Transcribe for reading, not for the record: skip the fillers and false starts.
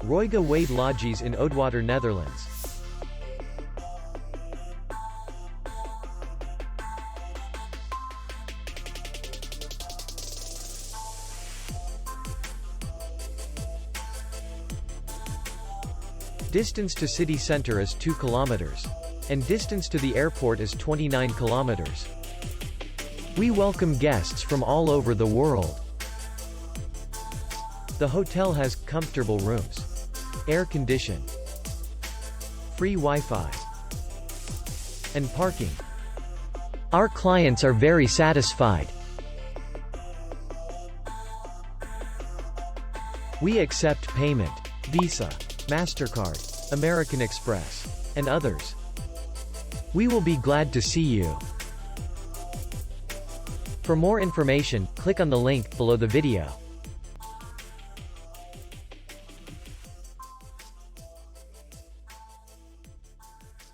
Ruyge Weyde Logies in Oudewater, Netherlands. Distance to city center is 2 kilometers. And distance to the airport is 29 kilometers. We welcome guests from all over the world. The hotel has comfortable rooms, air condition, free Wi-Fi, and parking. Our clients are very satisfied. We accept payment, Visa, MasterCard, American Express, and others. We will be glad to see you. For more information, click on the link below the video.